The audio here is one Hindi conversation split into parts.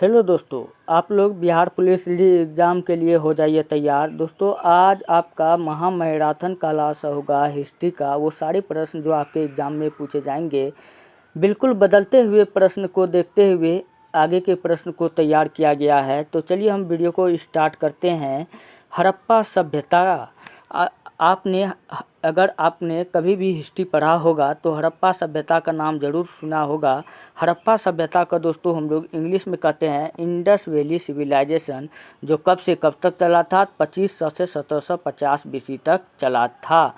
हेलो दोस्तों, आप लोग बिहार पुलिस एग्ज़ाम के लिए हो जाइए तैयार। दोस्तों आज आपका महामैराथन क्लास होगा हिस्ट्री का। वो सारे प्रश्न जो आपके एग्ज़ाम में पूछे जाएंगे, बिल्कुल बदलते हुए प्रश्न को देखते हुए आगे के प्रश्न को तैयार किया गया है। तो चलिए हम वीडियो को स्टार्ट करते हैं। हड़प्पा सभ्यता, अगर आपने कभी भी हिस्ट्री पढ़ा होगा तो हड़प्पा सभ्यता का नाम ज़रूर सुना होगा। हड़प्पा सभ्यता का दोस्तों हम लोग इंग्लिश में कहते हैं इंडस वैली सिविलाइजेशन, जो कब से कब तक चला था? 2500 से 1750 BC तक चला था।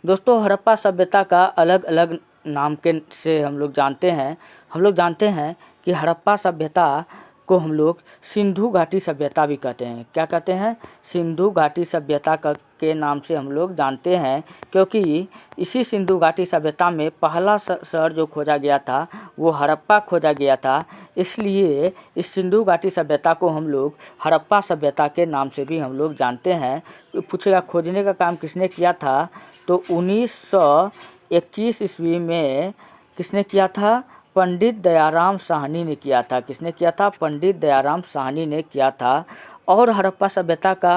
दोस्तों हड़प्पा सभ्यता का अलग अलग नाम के से हम लोग जानते हैं कि हड़प्पा सभ्यता को हम लोग सिंधु घाटी सभ्यता भी कहते हैं। क्या कहते हैं? सिंधु घाटी सभ्यता के नाम से हम लोग जानते हैं, क्योंकि इसी सिंधु घाटी सभ्यता में पहला शहर जो खोजा गया था वो हड़प्पा खोजा गया था। इसलिए इस सिंधु घाटी सभ्यता को हम लोग हड़प्पा सभ्यता के नाम से भी हम लोग जानते हैं। पूछेगा खोजने का काम किसने किया था? तो 1921 ईस्वी में किसने किया था? पंडित दयाराम साहनी ने किया था। किसने किया था? पंडित दयाराम साहनी ने किया था। और हड़प्पा सभ्यता का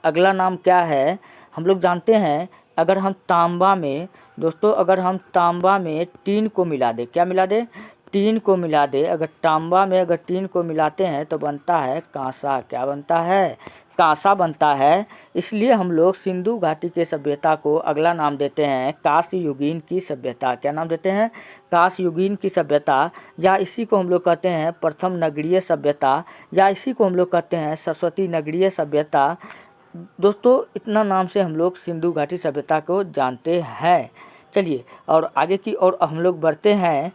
अगला नाम क्या है हम लोग जानते हैं? अगर हम तांबा में टीन को मिला दे, क्या मिला दे? टीन को मिला दे। अगर तांबा में टीन को मिलाते हैं तो बनता है कांसा। क्या बनता है? कांसा बनता है। इसलिए हम लोग सिंधु घाटी के सभ्यता को अगला नाम देते हैं कांस्य युगीन की सभ्यता। क्या नाम देते हैं? कांस्य युगीन की सभ्यता, या इसी को हम लोग कहते हैं प्रथम नगरीय सभ्यता, या इसी को हम लोग कहते हैं सरस्वती नगरीय सभ्यता। दोस्तों इतना नाम से हम लोग सिंधु घाटी सभ्यता को जानते हैं। चलिए और आगे की ओर हम लोग बढ़ते हैं।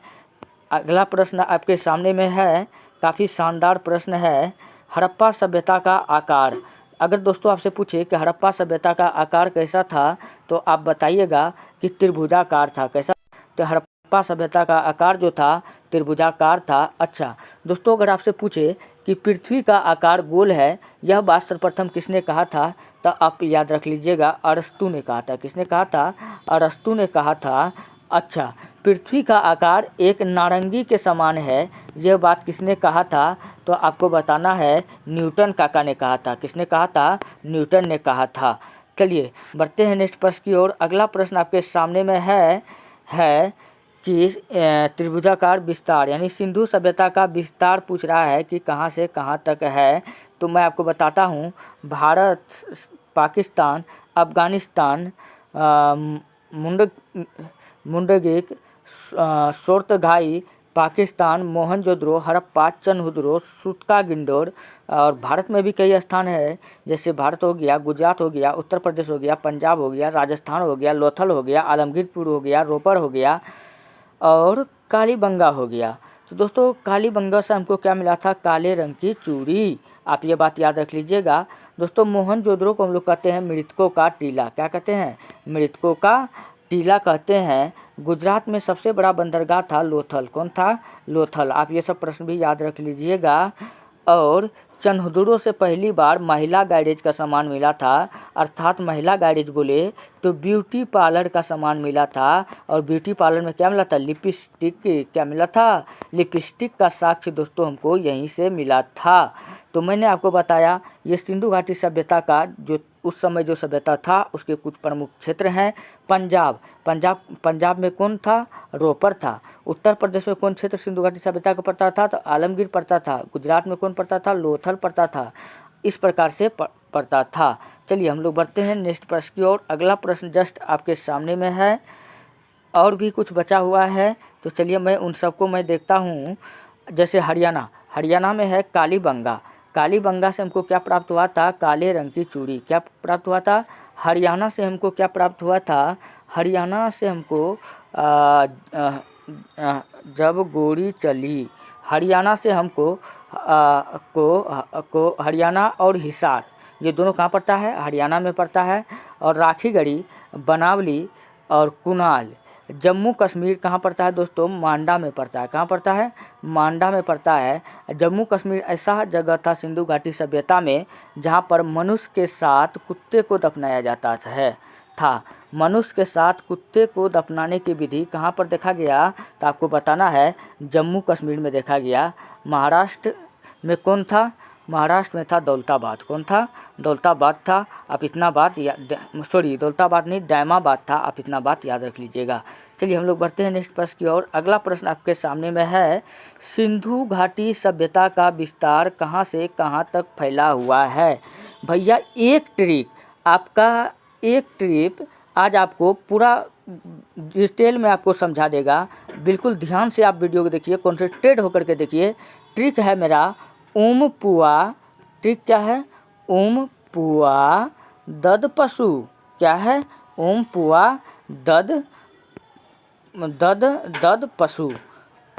अगला प्रश्न आपके सामने में है, काफ़ी शानदार प्रश्न है। हड़प्पा सभ्यता का आकार। अगर दोस्तों आपसे पूछे कि हड़प्पा सभ्यता का आकार कैसा था तो आप बताइएगा कि त्रिभुजाकार था। कैसा? तो हड़प्पा सभ्यता का आकार जो था त्रिभुजाकार था। अच्छा दोस्तों, अगर आपसे पूछे कि पृथ्वी का आकार गोल है, यह बात सर्वप्रथम किसने कहा था? तो आप याद रख लीजिएगा, अरस्तू ने कहा था। किसने कहा था? अरस्तू ने कहा था। अच्छा, पृथ्वी का आकार एक नारंगी के समान है, यह बात किसने कहा था? तो आपको बताना है न्यूटन काका ने कहा था। किसने कहा था? न्यूटन ने कहा था। चलिए बढ़ते हैं नेक्स्ट प्रश्न की ओर। अगला प्रश्न आपके सामने में है कि त्रिभुजाकार विस्तार, यानी सिंधु सभ्यता का विस्तार पूछ रहा है कि कहाँ से कहाँ तक है। तो मैं आपको बताता हूँ, भारत, पाकिस्तान, अफगानिस्तान, मुंडगिक, सोर्तघाई, पाकिस्तान, मोहनजोदड़ो, हड़प्पा, चनहुदरो, सुतका गिंडोर। और भारत में भी कई स्थान है, जैसे भारत हो गया, गुजरात हो गया, उत्तर प्रदेश हो गया, पंजाब हो गया, राजस्थान हो गया, लोथल हो गया, आलमगीरपुर हो गया, रोपड़ हो गया और कालीबंगा हो गया। तो दोस्तों कालीबंगा से हमको क्या मिला था? काले रंग की चूड़ी। आप ये बात याद रख लीजिएगा। दोस्तों मोहनजोदड़ो को हम लोग कहते हैं मृतकों का टीला। क्या कहते हैं? मृतकों का टीला कहते हैं। गुजरात में सबसे बड़ा बंदरगाह था लोथल। कौन था? लोथल। आप ये सब प्रश्न भी याद रख लीजिएगा। और चनहुदड़ो से पहली बार महिला गैरेज का सामान मिला था, अर्थात महिला गैरेज बोले तो ब्यूटी पार्लर का सामान मिला था। और ब्यूटी पार्लर में क्या मिला था? लिपस्टिक। क्या मिला था? लिपस्टिक का साक्ष्य दोस्तों हमको यहीं से मिला था। तो मैंने आपको बताया ये सिंधु घाटी सभ्यता का जो उस समय जो सभ्यता था उसके कुछ प्रमुख क्षेत्र हैं। पंजाब में कौन था? रोपड़ था। उत्तर प्रदेश में कौन क्षेत्र सिंधु घाटी सभ्यता का पड़ता था? तो आलमगीर पड़ता था। गुजरात में कौन पड़ता था? लोथल पड़ता था। इस प्रकार से पड़ता था। चलिए हम लोग बढ़ते हैं नेक्स्ट प्रश्न की ओर। अगला प्रश्न जस्ट आपके सामने में है, और भी कुछ बचा हुआ है तो चलिए मैं उन सबको मैं देखता हूँ। जैसे हरियाणा में है कालीबंगा। कालीबंगा से हमको क्या प्राप्त हुआ था? काले रंग की चूड़ी। क्या प्राप्त हुआ था? हरियाणा से हमको क्या प्राप्त हुआ था? हरियाणा से हमको जब गोरी चली। हरियाणा से हमको हरियाणा और हिसार, ये दोनों कहाँ पड़ता है? हरियाणा में पड़ता है। और राखीगढ़ी, बनावली और कुनाल, जम्मू कश्मीर कहाँ पड़ता है दोस्तों? मांडा में पड़ता है। कहाँ पड़ता है? मांडा में पड़ता है। जम्मू कश्मीर ऐसा जगह था सिंधु घाटी सभ्यता में जहाँ पर मनुष्य के साथ कुत्ते को दफनाया जाता था। मनुष्य के साथ कुत्ते को दफनाने की विधि कहाँ पर देखा गया? तो आपको बताना है जम्मू कश्मीर में देखा गया। महाराष्ट्र में कौन था? महाराष्ट्र में था दौलताबाद। कौन था? दौलताबाद था। आप इतना बात दौलताबाद नहीं, दैमाबाद था। आप इतना बात याद रख लीजिएगा। चलिए हम लोग बढ़ते हैं नेक्स्ट प्रश्न की ओर। अगला प्रश्न आपके सामने में है, सिंधु घाटी सभ्यता का विस्तार कहाँ से कहाँ तक फैला हुआ है? भैया एक ट्रिप आज आपको पूरा डिटेल में आपको समझा देगा। बिल्कुल ध्यान से आप वीडियो को देखिए, कॉन्सेंट्रेट होकर के देखिए। ट्रिक है मेरा ओम पुआ। ट्रिक क्या है? ओम पुआ दद पशु। क्या है? ओम पुआ दद पशु।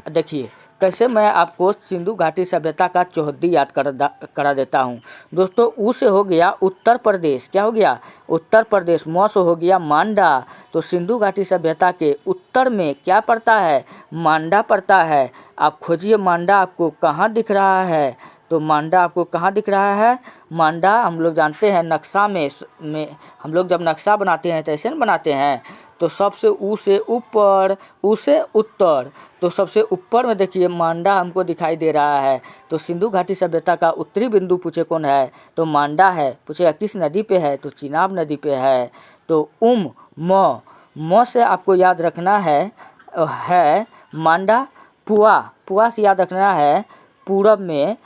देखिए कैसे मैं आपको सिंधु घाटी सभ्यता का चौहद्दी याद करा देता हूँ। दोस्तों ऊ से हो गया उत्तर प्रदेश। क्या हो गया? उत्तर प्रदेश। म से हो गया मांडा। तो सिंधु घाटी सभ्यता के उत्तर में क्या पड़ता है? मांडा पड़ता है। आप खोजिए मांडा आपको कहाँ दिख रहा है? तो मांडा आपको कहाँ दिख रहा है? मांडा हम लोग जानते हैं नक्शा में हम लोग जब नक्शा बनाते हैं तो ऐसे न बनाते हैं। तो सबसे ऊ से ऊपर, ऊ से उत्तर, तो सबसे ऊपर में देखिए मांडा हमको दिखाई दे रहा है। तो सिंधु घाटी सभ्यता का उत्तरी बिंदु पूछे कौन है? तो मांडा है। पूछेगा किस नदी पे है? तो चिनाब नदी पे है। तो म से आपको याद रखना है मांडा। पुआ से याद रखना है पूरब में।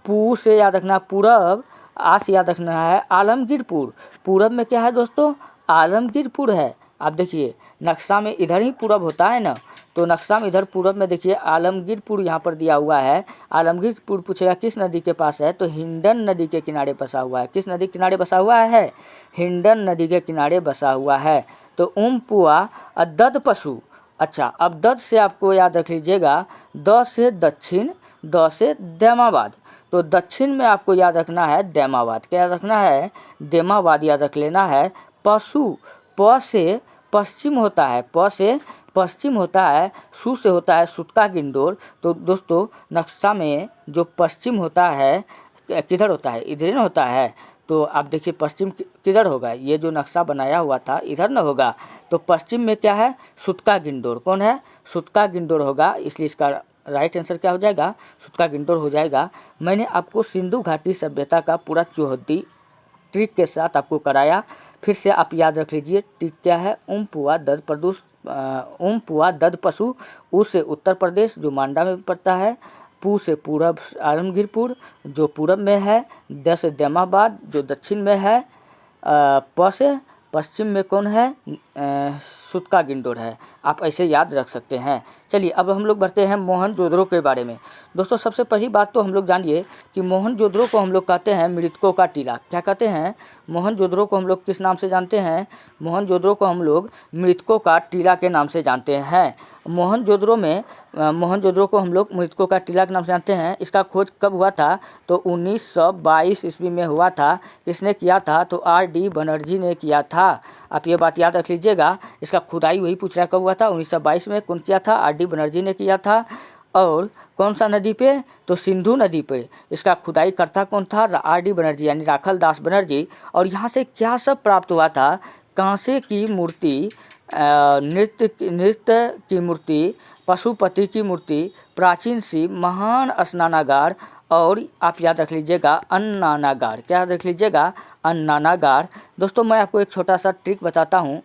पू से याद रखना पूरब। आ से याद रखना है आलमगीरपुर। पूरब में क्या है दोस्तों? आलमगीरपुर है। आप देखिए नक्शा में इधर ही पूरब होता है ना, तो नक्शा में इधर पूरब में देखिए आलमगीरपुर यहाँ पर दिया हुआ है। आलमगीरपुर पूछेगा किस नदी के पास है? तो हिंडन नदी के किनारे बसा हुआ है। किस नदी के किनारे बसा हुआ है? हिंडन नदी के किनारे बसा हुआ है। तो ओम पुआ दद पशु। अच्छा अब दद से आपको याद रख लीजिएगा द से दक्षिण, द से दैमाबाद। तो दक्षिण में आपको याद रखना है दैमाबाद। क्या याद रखना है? दैमाबाद याद रख लेना है। पशु प से पश्चिम होता है। प से पश्चिम होता है। सु से होता है सुटका गिंडोर। तो दोस्तों नक्शा में जो पश्चिम होता है किधर होता है? इधर न होता है। तो आप देखिए पश्चिम किधर होगा? ये जो नक्शा बनाया हुआ था इधर न होगा। तो पश्चिम में क्या है? सुटका गिंडोर। कौन है? सुटका गिंडोर होगा। इसलिए इसका राइट आंसर क्या हो जाएगा? सुटका गिंडोर हो जाएगा। मैंने आपको सिंधु घाटी सभ्यता का पूरा चौहद्दी ट्रिक के साथ आपको कराया। फिर से आप याद रख लीजिए ट्रिक क्या है? ओम पुआ दद पशु। ऊ से उत्तर प्रदेश जो मांडा में पड़ता है। पू से पूरब आलमगीरपुर जो पूरब में है। द से दैमाबाद जो दक्षिण में है। प से पश्चिम में कौन है? सुटका गिंडोर है। आप ऐसे याद रख सकते हैं। चलिए अब हम लोग बढ़ते हैं मोहनजोदड़ो के बारे में। दोस्तों सबसे पहली बात तो हम लोग जानिए कि मोहनजोदड़ो को हम लोग कहते हैं मृतकों का टीला। क्या कहते हैं? मोहनजोदड़ो को हम लोग किस नाम से जानते हैं? मोहनजोदड़ो को हम लोग मृतकों का टीला के नाम से जानते हैं। मोहनजोदड़ो को हम लोग मृतकों का टीला के नाम से जानते हैं। इसका खोज कब हुआ था? तो 1922 ईस्वी में हुआ था। किसने किया था? तो R.D. बनर्जी ने किया था। आप ये बात याद रख लीजिएगा। इसका खुदाई वही पूछ रहा है कब हुआ था? 1922 में। कौन किया था? R.D. बनर्जी ने किया था। और कौन सा नदी पे? तो सिंधु नदी पे। इसका खुदाई करता कौन था? R.D. बनर्जी यानी राखल दास बनर्जी। और यहाँ से क्या सब प्राप्त हुआ था? कांसे की मूर्ति, नृत्य की मूर्ति, पशुपति की मूर्ति, प्राचीन शिव, महान स्नानागार और आप याद रख लीजिएगा अन्नानागार। क्या याद रख लीजिएगा? अन्नानागार। दोस्तों मैं आपको एक छोटा सा ट्रिक बताता हूँ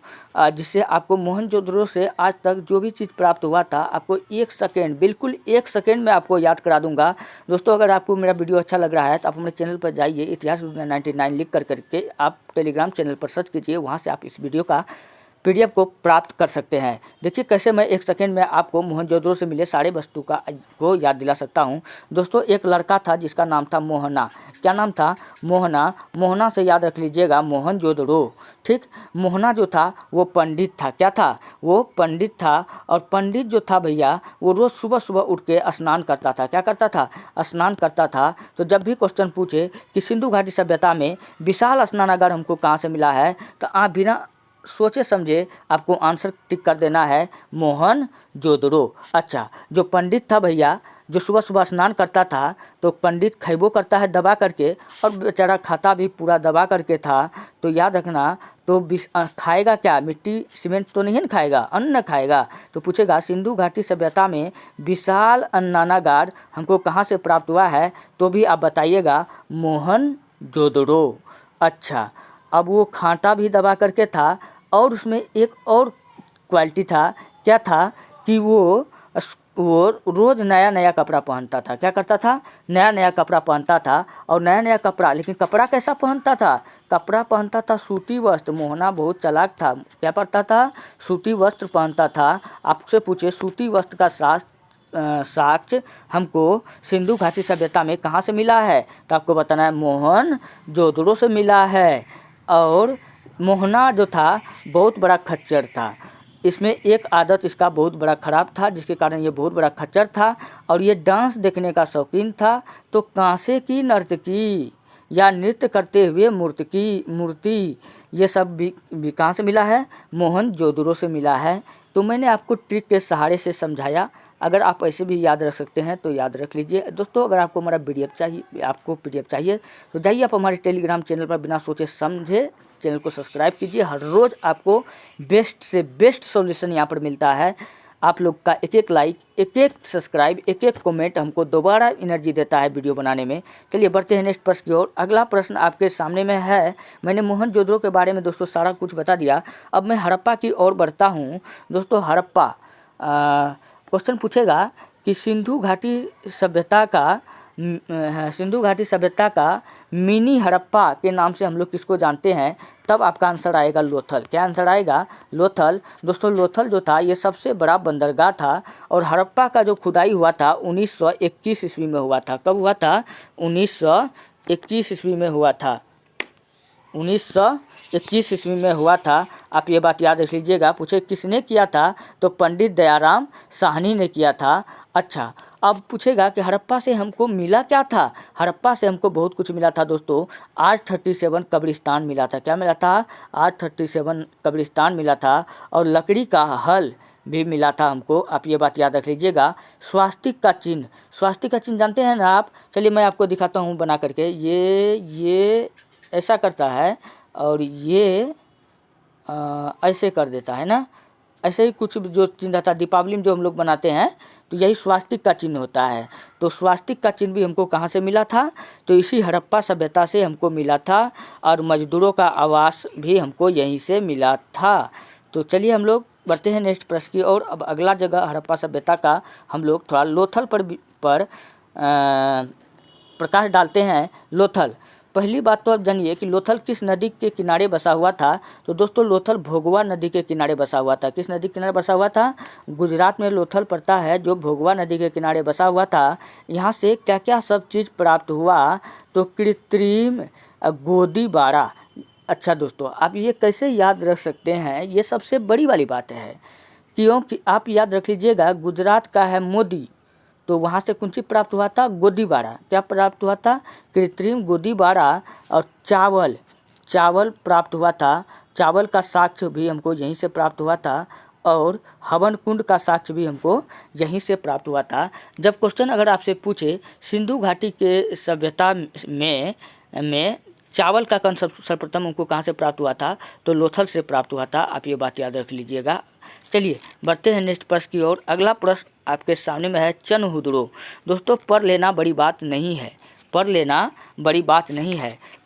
जिससे आपको मोहनजोदड़ो से आज तक जो भी चीज़ प्राप्त हुआ था आपको 1 सेकेंड, बिल्कुल 1 सेकेंड में आपको याद करा दूंगा। दोस्तों अगर आपको मेरा वीडियो अच्छा लग रहा है तो आप हमारे चैनल पर जाइए, इतिहास 99 लिख करके आप टेलीग्राम चैनल पर सर्च कीजिए। वहाँ से आप इस वीडियो का PDF को प्राप्त कर सकते हैं। देखिए कैसे मैं 1 सेकेंड में आपको मोहनजोदड़ो से मिले सारे वस्तु को याद दिला सकता हूं। दोस्तों एक लड़का था जिसका नाम था मोहना। क्या नाम था? मोहना से याद रख लीजिएगा मोहनजोदड़ो। ठीक, मोहना जो था वो पंडित था। क्या था? वो पंडित था। और पंडित जो था भैया वो रोज़ सुबह सुबह उठ के स्नान करता था। क्या करता था? स्नान करता था। तो जब भी क्वेश्चन पूछे कि सिंधु घाटी सभ्यता में विशाल स्नानागार हमको कहाँ से मिला है, तो आप बिना सोचे समझे आपको आंसर टिक कर देना है मोहनजोदड़ो। अच्छा, जो पंडित था भैया जो सुबह सुबह स्नान करता था, तो पंडित खैबो करता है दबा करके और बेचारा खाता भी पूरा दबा करके था। तो याद रखना तो खाएगा क्या? मिट्टी सीमेंट तो नहीं न खाएगा, अन्न खाएगा। तो पूछेगा सिंधु घाटी सभ्यता में विशाल अन्नागार हमको कहाँ से प्राप्त हुआ है? तो भी आप बताइएगा मोहनजोदड़ो। अच्छा, अब वो खांटा भी दबा करके था और उसमें एक और क्वालिटी था। क्या था कि वो रोज़ नया नया कपड़ा पहनता था। क्या करता था? नया नया कपड़ा पहनता था। और नया नया कपड़ा, लेकिन कपड़ा कैसा पहनता था? कपड़ा पहनता था सूती वस्त्र। मोहना बहुत चालाक था। क्या पहनता था? सूती वस्त्र पहनता था। आपसे पूछे सूती वस्त्र का साक्ष्य हमको सिंधु घाटी सभ्यता में कहाँ से मिला है? तो आपको बताना है मोहनजोदड़ो से मिला है। और मोहना जो था बहुत बड़ा खच्चर था। इसमें एक आदत इसका बहुत बड़ा ख़राब था, जिसके कारण ये बहुत बड़ा खच्चर था और ये डांस देखने का शौकीन था। तो कांसे की नर्तकी या नृत्य करते हुए मूर्ति ये सब भी कहाँ से मिला है? मोहनजोदड़ो से मिला है। तो मैंने आपको ट्रिक के सहारे से समझाया। अगर आप ऐसे भी याद रख सकते हैं तो याद रख लीजिए। दोस्तों, अगर आपको हमारा पीडीएफ चाहिए तो जाइए आप हमारे टेलीग्राम चैनल पर बिना सोचे समझे चैनल को सब्सक्राइब कीजिए। हर रोज़ आपको बेस्ट से बेस्ट सॉल्यूशन यहाँ पर मिलता है। आप लोग का एक एक लाइक, एक एक सब्सक्राइब, एक एक कमेंट हमको दोबारा एनर्जी देता है वीडियो बनाने में। चलिए बढ़ते हैं नेक्स्ट प्रश्न की ओर। अगला प्रश्न आपके सामने में है। मैंने मोहनजोदड़ो के बारे में दोस्तों सारा कुछ बता दिया। अब मैं हड़प्पा की ओर बढ़ता हूँ। दोस्तों, हड़प्पा क्वेश्चन पूछेगा कि सिंधु घाटी सभ्यता का मिनी हड़प्पा के नाम से हम लोग किसको जानते हैं? तब आपका आंसर आएगा लोथल। क्या आंसर आएगा? लोथल। दोस्तों, लोथल जो था ये सबसे बड़ा बंदरगाह था और हड़प्पा का जो खुदाई हुआ था 1921 ईस्वी में हुआ था। कब हुआ था? 1921 ईस्वी में हुआ था। 1921 ईस्वी में हुआ था। आप ये बात याद रख लीजिएगा। पूछे किसने किया था? तो पंडित दयाराम साहनी ने किया था। अच्छा, अब पूछेगा कि हड़प्पा से हमको मिला क्या था? हड़प्पा से हमको बहुत कुछ मिला था दोस्तों। 837 कब्रिस्तान मिला था। क्या मिला था? 837 कब्रिस्तान मिला था। और लकड़ी का हल भी मिला था हमको। आप ये बात याद रख लीजिएगा। स्वास्तिक का चिन्ह जानते हैं ना आप? चलिए मैं आपको दिखाता हूँ बना करके। ये ऐसा करता है और ये ऐसे कर देता है ना। ऐसे ही कुछ जो चिन्ह था दीपावली में जो हम लोग बनाते हैं तो यही स्वास्तिक का चिन्ह होता है। तो स्वास्तिक का चिन्ह भी हमको कहाँ से मिला था? तो इसी हड़प्पा सभ्यता से हमको मिला था। और मजदूरों का आवास भी हमको यहीं से मिला था। तो चलिए हम लोग बढ़ते हैं नेक्स्ट प्रश्न की ओर। अब अगला जगह हड़प्पा सभ्यता का हम लोग थोड़ा लोथल पर प्रकाश डालते हैं। लोथल, पहली बात तो आप जानिए कि लोथल किस नदी के किनारे बसा हुआ था? तो दोस्तों, लोथल भोगवा नदी के किनारे बसा हुआ था। किस नदी के किनारे बसा हुआ था? गुजरात में लोथल पड़ता है जो भोगवा नदी के किनारे बसा हुआ था। यहाँ से क्या क्या सब चीज़ प्राप्त हुआ? तो कृत्रिम गोदी बाड़ा। अच्छा दोस्तों, आप ये कैसे याद रख सकते हैं? ये सबसे बड़ी वाली बात है, क्योंकि आप याद रख लीजिएगा गुजरात का है मोदी, तो वहाँ से कौन चीज़ प्राप्त हुआ था? गोदी बाड़ा। क्या प्राप्त हुआ था? कृत्रिम गोदी बाड़ा। और चावल प्राप्त हुआ था। चावल का साक्ष्य भी हमको यहीं से प्राप्त हुआ था। और हवन कुंड का साक्ष्य भी हमको यहीं से प्राप्त हुआ था। जब क्वेश्चन अगर आपसे पूछे सिंधु घाटी के सभ्यता में चावल का कण सर्वप्रथम हमको कहाँ से प्राप्त हुआ था? तो लोथल से प्राप्त हुआ था। आप ये बात याद रख लीजिएगा। चलिए बढ़ते हैं नेक्स्ट प्रश्न की ओर। अगला प्रश्न आपके सामने में है चनहुदड़ो। दोस्तों, पढ़ लेना बड़ी बात नहीं है।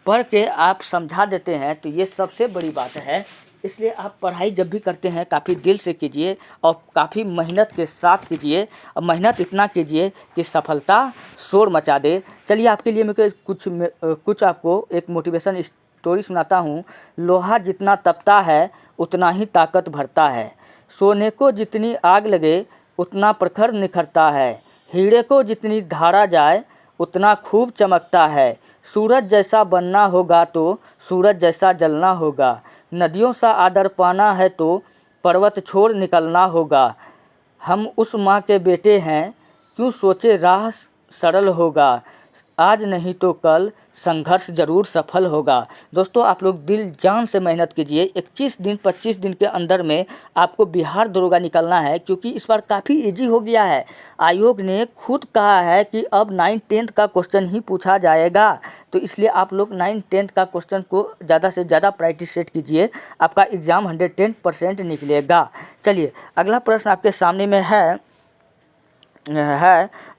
पढ़ के आप समझा देते हैं तो ये सबसे बड़ी बात है। इसलिए आप पढ़ाई जब भी करते हैं काफ़ी दिल से कीजिए और काफ़ी मेहनत के साथ कीजिए। और मेहनत इतना कीजिए कि सफलता शोर मचा दे। चलिए आपके लिए मैं कुछ आपको एक मोटिवेशन स्टोरी सुनाता हूँ। लोहा जितना तपता है उतना ही ताकत भरता है। सोने को जितनी आग लगे उतना प्रखर निखरता है। हीरे को जितनी धारा जाए उतना खूब चमकता है। सूरज जैसा बनना होगा तो सूरज जैसा जलना होगा। नदियों सा आदर पाना है तो पर्वत छोड़ निकलना होगा। हम उस माँ के बेटे हैं, क्यों सोचे राह सरल होगा। आज नहीं तो कल संघर्ष जरूर सफल होगा। दोस्तों आप लोग दिल जान से मेहनत कीजिए। 21 दिन 25 दिन के अंदर में आपको बिहार दरोगा निकलना है, क्योंकि इस बार काफ़ी इजी हो गया है। आयोग ने खुद कहा है कि अब 9th-10th का क्वेश्चन ही पूछा जाएगा, तो इसलिए आप लोग 9th-10th का क्वेश्चन को ज़्यादा से ज़्यादा प्रैक्टिस सेट कीजिए, आपका एग्ज़ाम 110% निकलेगा। चलिए अगला प्रश्न आपके सामने में है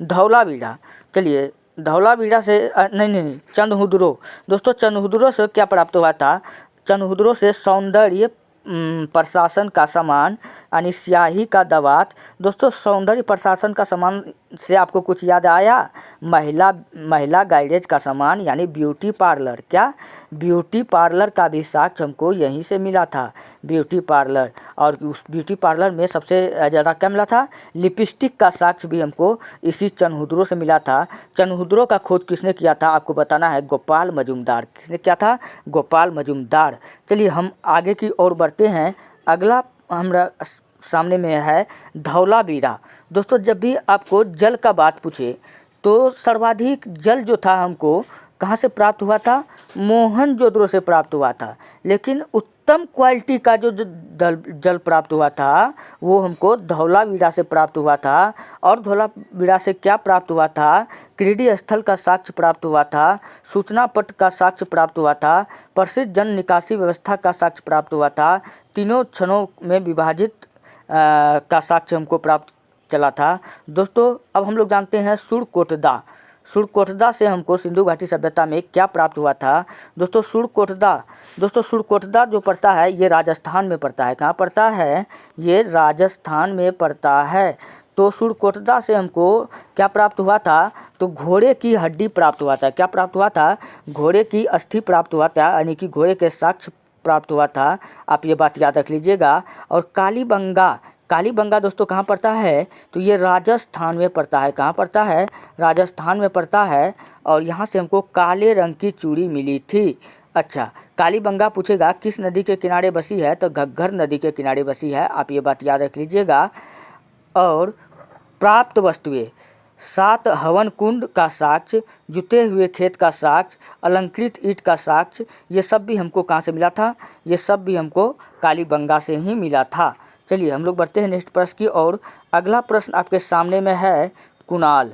धौलावीरा। चलिए धौलावीरा से नहीं चंदहुदरो। दोस्तों चंदहुदरो से क्या प्राप्त हुआ था? चंदहुदरो से सौंदर्य प्रशासन का सामान यानी स्याही का दवात। दोस्तों सौंदर्य प्रशासन का सामान से आपको कुछ याद आया? महिला गाइडेज का सामान यानी ब्यूटी पार्लर। क्या ब्यूटी पार्लर का भी साक्ष्य हमको यहीं से मिला था, ब्यूटी पार्लर। और उस ब्यूटी पार्लर में सबसे ज़्यादा क्या मिला था? लिपस्टिक का साक्ष्य भी हमको इसी चंदहुदरो से मिला था। चंदहुदरो का खोज किसने किया था? आपको बताना है, गोपाल मजूमदार। किसने किया था? गोपाल मजूमदार। चलिए हम आगे की ओर बढ़ते हैं। अगला हमारा सामने में है धौलावीरा। दोस्तों जब भी आपको जल का बात पूछे तो सर्वाधिक जल जो था हमको कहाँ से प्राप्त हुआ था? मोहनजोदड़ो से प्राप्त हुआ था। लेकिन उत्तम क्वालिटी का जो जल प्राप्त हुआ था वो हमको धौलावीरा से प्राप्त हुआ था। और धौलावीरा से क्या प्राप्त हुआ था? क्रीड़ी स्थल का साक्ष्य प्राप्त हुआ था, सूचना पट का साक्ष्य प्राप्त हुआ था, प्रसिद्ध जन निकासी व्यवस्था का साक्ष्य प्राप्त हुआ था, तीनों क्षणों में विभाजित का साक्ष्य हमको प्राप्त चला था। दोस्तों अब हम लोग जानते हैं सुरकोटदा। सुरकोटदा से हमको सिंधु घाटी सभ्यता में क्या प्राप्त हुआ था? दोस्तों सुरकोटदा जो पड़ता है ये राजस्थान में पड़ता है। कहाँ पड़ता है? ये राजस्थान में पड़ता है। तो सुरकोटदा से हमको क्या प्राप्त हुआ था? तो घोड़े की हड्डी प्राप्त हुआ था। क्या प्राप्त हुआ था? घोड़े की अस्थि प्राप्त हुआ था, यानी कि घोड़े के साक्ष्य प्राप्त हुआ था। आप ये बात याद रख लीजिएगा। और कालीबंगा दोस्तों कहाँ पड़ता है? तो ये राजस्थान में पड़ता है। कहाँ पड़ता है? राजस्थान में पड़ता है। और यहाँ से हमको काले रंग की चूड़ी मिली थी। अच्छा, कालीबंगा पूछेगा किस नदी के किनारे बसी है? तो घग्गर नदी के किनारे बसी है। आप ये बात याद रख लीजिएगा। और प्राप्त वस्तुएं 7 हवन कुंड का साक्ष्य, जुते हुए खेत का साक्ष्य, अलंकृत ईंट का साक्ष्य, ये सब भी हमको कहाँ से मिला था? ये सब भी हमको कालीबंगा से ही मिला था। चलिए हम लोग बढ़ते हैं नेक्स्ट प्रश्न की ओर। अगला प्रश्न आपके सामने में है कुणाल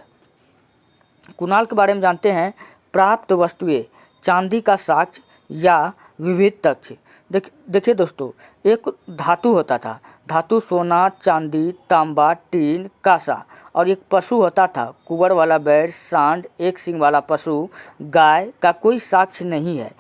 के बारे में जानते हैं। प्राप्त वस्तुएं चांदी का साक्ष्य या विविध तथ्य। देखिए दोस्तों, एक धातु होता था, धातु सोना, चांदी, तांबा, टीन, कांसा। और एक पशु होता था, कुंवर वाला बैल, सांड, एक सींग वाला पशु, गाय का कोई साक्ष्य नहीं है।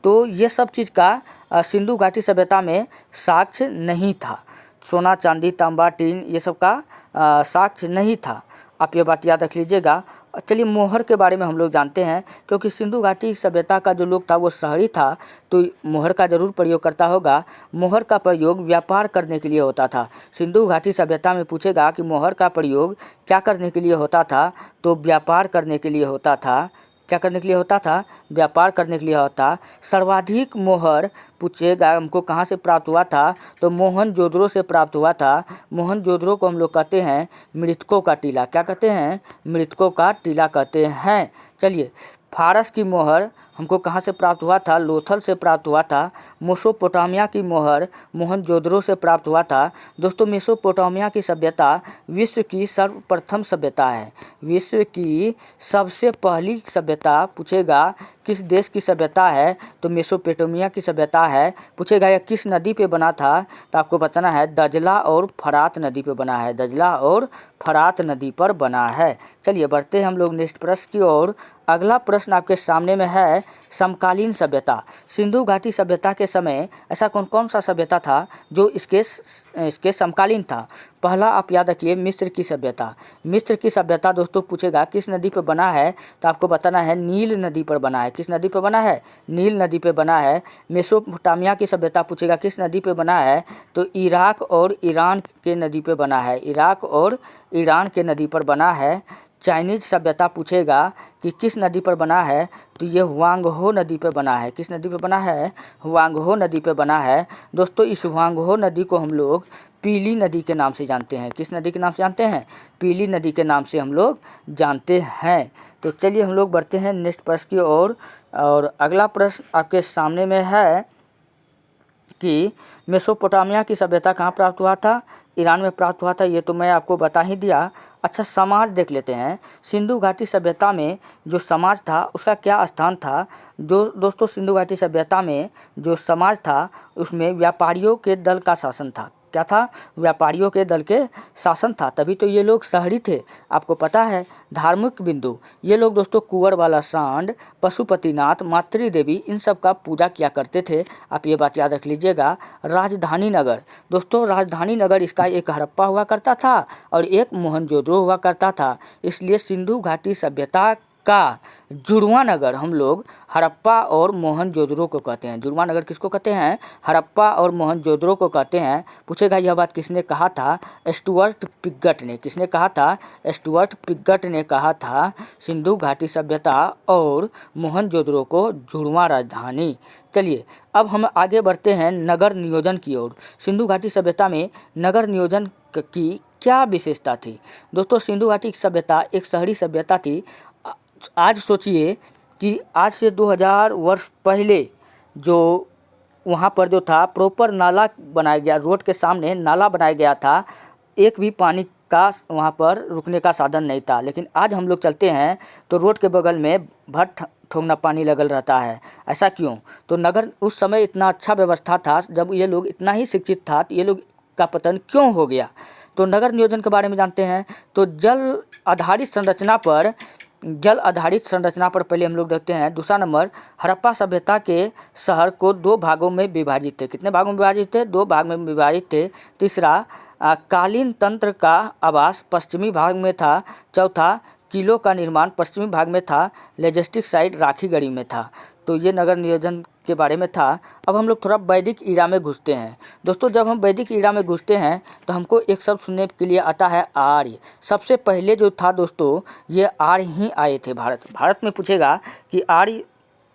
तो ये सब चीज़ का सिंधु घाटी सभ्यता में साक्ष्य नहीं था। सोना, चांदी, तांबा, टीन ये सब का साक्ष्य नहीं था। आप ये बात याद रख लीजिएगा। चलिए मोहर के बारे में हम लोग जानते हैं, क्योंकि सिंधु घाटी सभ्यता का जो लोग था वो शहरी था, तो मोहर का जरूर प्रयोग करता होगा। मोहर का प्रयोग व्यापार करने के लिए होता था। सिंधु घाटी सभ्यता में पूछेगा कि मोहर का प्रयोग क्या करने के लिए होता था? तो व्यापार करने के लिए होता था। क्या करने के लिए होता था? व्यापार करने के लिए होता। सर्वाधिक मोहर पूछेगा हमको कहाँ से प्राप्त हुआ था? तो मोहनजोदड़ो से प्राप्त हुआ था। मोहनजोदड़ो को हम लोग कहते हैं मृतकों का टीला। क्या कहते हैं? मृतकों का टीला कहते हैं। चलिए फारस की मोहर हमको कहाँ से प्राप्त हुआ था? लोथल से प्राप्त हुआ था। मेसोपोटामिया की मोहर मोहनजोदड़ो से प्राप्त हुआ था। दोस्तों मेसोपोटामिया की सभ्यता विश्व की सर्वप्रथम सभ्यता है। विश्व की सबसे पहली सभ्यता पूछेगा किस देश की सभ्यता है? तो मेसोपोटामिया की सभ्यता है। पूछेगा यह किस नदी पे बना था? तो आपको बताना है दजला और फरात नदी पे बना है। दजला और फरात नदी पर बना है। चलिए बढ़ते हैं हम लोग नेक्स्ट प्रश्न की ओर। अगला प्रश्न आपके सामने में है समकालीन सभ्यता। सिंधु घाटी सभ्यता के समय ऐसा कौन सा सभ्यता था जो इसके समकालीन था? पहला आप याद रखिए मिस्र की सभ्यता। मिस्र की सभ्यता दोस्तों पूछेगा किस नदी पर बना है? तो आपको बताना है नील नदी पर बना है। किस नदी पर बना है? नील नदी पर बना है। मेसोपोटामिया की सभ्यता पूछेगा किस नदी पर बना है? तो इराक और ईरान के नदी पर बना है। इराक और ईरान के नदी पर बना है। चाइनीज सभ्यता पूछेगा कि किस नदी पर बना है? तो ये हुआंगहो नदी पे बना है। किस नदी पे बना है? हुआंगहो नदी पे बना है। दोस्तों इस हुआंगहो नदी को हम लोग पीली नदी के नाम से जानते हैं। किस नदी के नाम से जानते हैं? पीली नदी के नाम से हम लोग जानते हैं। तो चलिए हम लोग बढ़ते हैं नेक्स्ट प्रश्न की ओर। और अगला प्रश्न आपके सामने में है कि मेसोपोटामिया की सभ्यता कहाँ प्राप्त हुआ था? ईरान में प्राप्त हुआ था, ये तो मैं आपको बता ही दिया। अच्छा, समाज देख लेते हैं। सिंधु घाटी सभ्यता में जो समाज था उसका क्या स्थान था? जो दोस्तों सिंधु घाटी सभ्यता में जो समाज था उसमें व्यापारियों के दल का शासन था। क्या था? व्यापारियों के दल के शासन था, तभी तो ये लोग शहरी थे। आपको पता है धार्मिक बिंदु, ये लोग दोस्तों कुंवर वाला सांड, पशुपतिनाथ, मातृ देवी, इन सब का पूजा किया करते थे। आप ये बात याद रख लीजिएगा। राजधानी नगर, दोस्तों राजधानी नगर इसका एक हड़प्पा हुआ करता था और एक मोहनजोदड़ो हुआ करता था। इसलिए सिंधु घाटी सभ्यता का जुड़वा नगर हम लोग हड़प्पा और मोहनजोदड़ो को कहते हैं। जुड़वा नगर किसको कहते हैं? हड़प्पा और मोहनजोदड़ो को कहते हैं। पूछेगा यह बात किसने कहा था? स्टुअर्ट पिगट ने। किसने कहा था? स्टुअर्ट पिगट ने कहा था सिंधु घाटी सभ्यता और मोहनजोदड़ो को जुड़वा राजधानी। चलिए अब हम आगे बढ़ते हैं नगर नियोजन की ओर। सिंधु घाटी सभ्यता में नगर नियोजन की क्या विशेषता थी? दोस्तों सिंधु घाटी सभ्यता एक शहरी सभ्यता थी। आज सोचिए कि आज से 2000 वर्ष पहले जो वहाँ पर जो था प्रॉपर नाला बनाया गया, रोड के सामने नाला बनाया गया था, एक भी पानी का वहाँ पर रुकने का साधन नहीं था। लेकिन आज हम लोग चलते हैं तो रोड के बगल में भर ठोंगना पानी लगल रहता है। ऐसा क्यों? तो नगर उस समय इतना अच्छा व्यवस्था था, जब ये लोग इतना ही शिक्षित था, तो ये लोग का पतन क्यों हो गया? तो नगर नियोजन के बारे में जानते हैं। तो जल आधारित संरचना पर पहले हम लोग देखते हैं। दूसरा नंबर, हड़प्पा सभ्यता के शहर को 2 भागों में विभाजित थे। कितने भागों में विभाजित थे? 2 भाग में विभाजित थे। तीसरा, कालीन तंत्र का आवास पश्चिमी भाग में था। चौथा, किलों का निर्माण पश्चिमी भाग में था। लॉजिस्टिक साइट राखीगढ़ी में था। तो ये नगर नियोजन के बारे में था। अब हम लोग थोड़ा वैदिक ईरा में घुसते हैं। दोस्तों जब हम वैदिक ईरा में घुसते हैं तो हमको एक शब्द सुनने के लिए आता है आर्य। सबसे पहले जो था दोस्तों ये आर्य ही आए थे भारत में। पूछेगा कि आर्य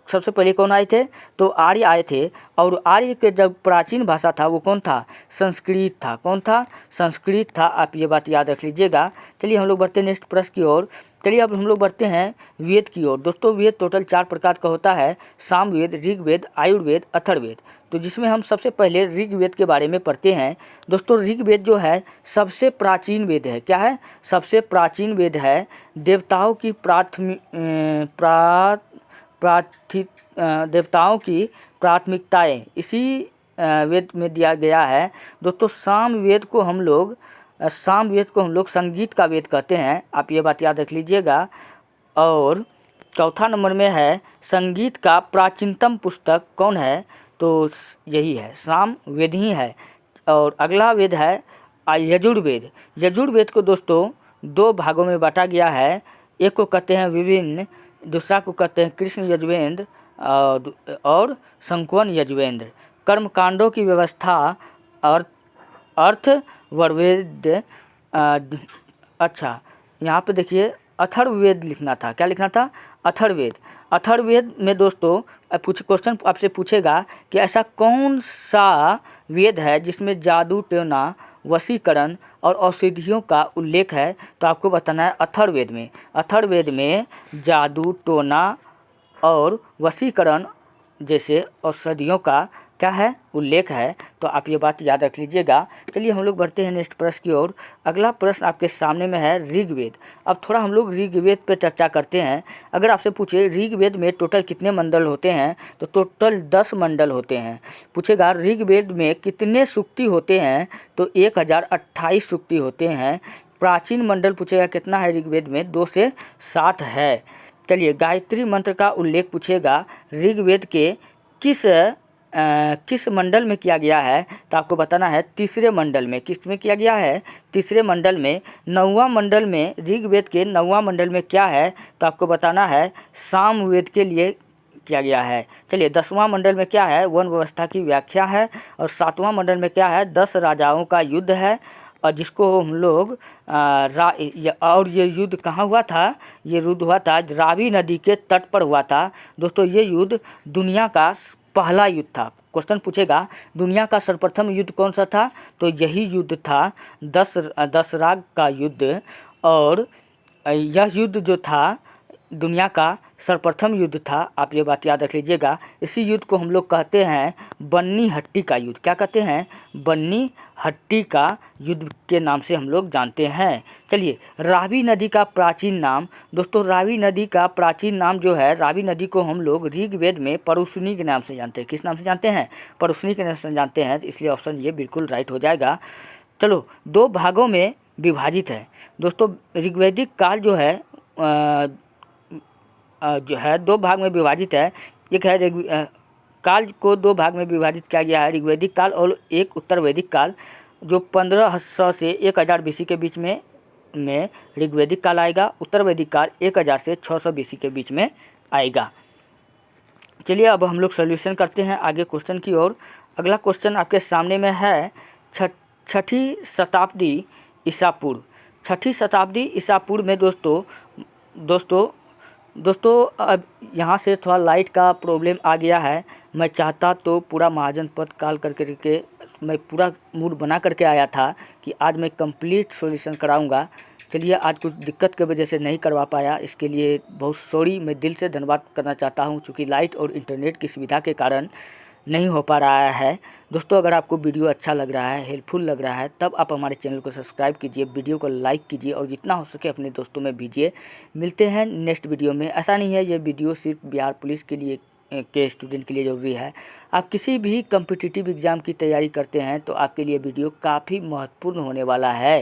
सबसे पहले कौन आए थे? तो आर्य आए थे। और आर्य के जब प्राचीन भाषा था वो कौन था? संस्कृत था। कौन था? संस्कृत था। आप ये बात याद रख लीजिएगा। चलिए हम लोग बढ़ते हैं नेक्स्ट प्रश्न की ओर। चलिए अब हम लोग बढ़ते हैं वेद की ओर। दोस्तों वेद टोटल 4 प्रकार का होता है। सामवेद, ऋग्वेद, आयुर्वेद, अथर्ववेद। तो जिसमें हम सबसे पहले ऋग्वेद के बारे में पढ़ते हैं। दोस्तों ऋग्वेद जो है सबसे प्राचीन वेद है। क्या है? सबसे प्राचीन वेद है। देवताओं की देवताओं की प्राथमिकताएं इसी वेद में दिया गया है। दोस्तों सामवेद को हम लोग संगीत का वेद कहते हैं। आप ये बात याद रख लीजिएगा। और चौथा नंबर में है संगीत का प्राचीनतम पुस्तक कौन है? तो यही है, सामवेद ही है। और अगला वेद है यजुर्वेद। यजुर्वेद को दोस्तों 2 भागों में बांटा गया है। एक को कहते हैं विभिन्न, दूसरा को कहते हैं कृष्ण यजुर्वेद और संकवन यजुर्वेद। कर्मकांडों की व्यवस्था और अथर्ववेद। अच्छा यहाँ पे देखिए अथर्ववेद लिखना था। क्या लिखना था? अथर्ववेद। अथर्ववेद में दोस्तों क्वेश्चन आपसे पूछेगा कि ऐसा कौन सा वेद है जिसमें जादू टोना, वशीकरण और औषधियों का उल्लेख है? तो आपको बताना है अथर्ववेद में। अथर्ववेद में जादू टोना और वशीकरण जैसे औषधियों का क्या है? उल्लेख है। तो आप ये बात याद रख लीजिएगा। चलिए हम लोग बढ़ते हैं नेक्स्ट प्रश्न की ओर। अगला प्रश्न आपके सामने में है ऋग्वेद। अब थोड़ा हम लोग ऋग्वेद पे चर्चा करते हैं। अगर आपसे पूछे ऋग्वेद में टोटल कितने मंडल होते हैं? तो टोटल 10 मंडल होते हैं। पूछेगा ऋग्वेद में कितने सूक्ति होते हैं? तो 1028 सूक्ति होते हैं। प्राचीन मंडल पूछेगा कितना है ऋग्वेद में? 2 से 7 है। चलिए गायत्री मंत्र का उल्लेख पूछेगा ऋग्वेद के किस मंडल में किया गया है? तो आपको बताना है तीसरे मंडल में। किस में किया गया है? तीसरे मंडल में। 9वां मंडल में, ऋग्वेद के 9वां मंडल में क्या है? तो आपको बताना है सामवेद के लिए किया गया है। चलिए 10वां मंडल में क्या है? वन व्यवस्था की व्याख्या है। और 7वां मंडल में क्या है? 10 राजाओं का युद्ध है। और जिसको हम लोग और ये युद्ध कहाँ हुआ था? ये युद्ध हुआ था रावी नदी के तट पर हुआ था। दोस्तों ये युद्ध दुनिया का पहला युद्ध था। क्वेश्चन पूछेगा दुनिया का सर्वप्रथम युद्ध कौन सा था? तो यही युद्ध था दसराग का युद्ध। और यह युद्ध जो था दुनिया का सर्वप्रथम युद्ध था, आप ये बात याद रख लीजिएगा। इसी युद्ध को हम लोग कहते हैं बन्नी हट्टी का युद्ध। क्या कहते हैं? बन्नी हट्टी का युद्ध के नाम से हम लोग जानते हैं। चलिए, रावी नदी का प्राचीन नाम। दोस्तों, रावी नदी का प्राचीन नाम जो है, रावी नदी को हम लोग ऋग्वेद में परुशनी के नाम से जानते हैं। किस नाम से जानते हैं? परुशनी के नाम से जानते हैं, इसलिए ऑप्शन ये बिल्कुल राइट हो जाएगा। चलो, 2 भागों में विभाजित है। दोस्तों, ऋग्वैदिक काल जो है 2 भाग में विभाजित है। एक है काल को 2 भाग में विभाजित किया गया है, ऋग्वैदिक काल और एक उत्तर वैदिक काल, जो 1500 से 1000 BC के बीच में ऋग्वैदिक काल आएगा। उत्तर वैदिक काल 1000 से 600 BC के बीच में आएगा। चलिए, अब हम लोग सोल्यूशन करते हैं आगे क्वेश्चन की ओर। अगला क्वेश्चन आपके सामने में है 6ठी शताब्दी ईसा पूर्व। 6ठी शताब्दी ईसा पूर्व में दोस्तों अब यहाँ से थोड़ा लाइट का प्रॉब्लम आ गया है। मैं चाहता तो पूरा महाजन पद काल करके मैं पूरा मूड बना करके आया था कि आज मैं कंप्लीट सॉल्यूशन कराऊंगा। चलिए, आज कुछ दिक्कत की वजह से नहीं करवा पाया, इसके लिए बहुत सॉरी। मैं दिल से धन्यवाद करना चाहता हूँ, चूँकि लाइट और इंटरनेट की सुविधा के कारण नहीं हो पा रहा है। दोस्तों, अगर आपको वीडियो अच्छा लग रहा है, हेल्पफुल लग रहा है, तब आप हमारे चैनल को सब्सक्राइब कीजिए, वीडियो को लाइक कीजिए और जितना हो सके अपने दोस्तों में भेजिए। मिलते हैं नेक्स्ट वीडियो में। ऐसा नहीं है ये वीडियो सिर्फ बिहार पुलिस के लिए के स्टूडेंट के लिए ज़रूरी है। आप किसी भी कम्पिटिटिव एग्ज़ाम की तैयारी करते हैं तो आपके लिए वीडियो काफ़ी महत्वपूर्ण होने वाला है।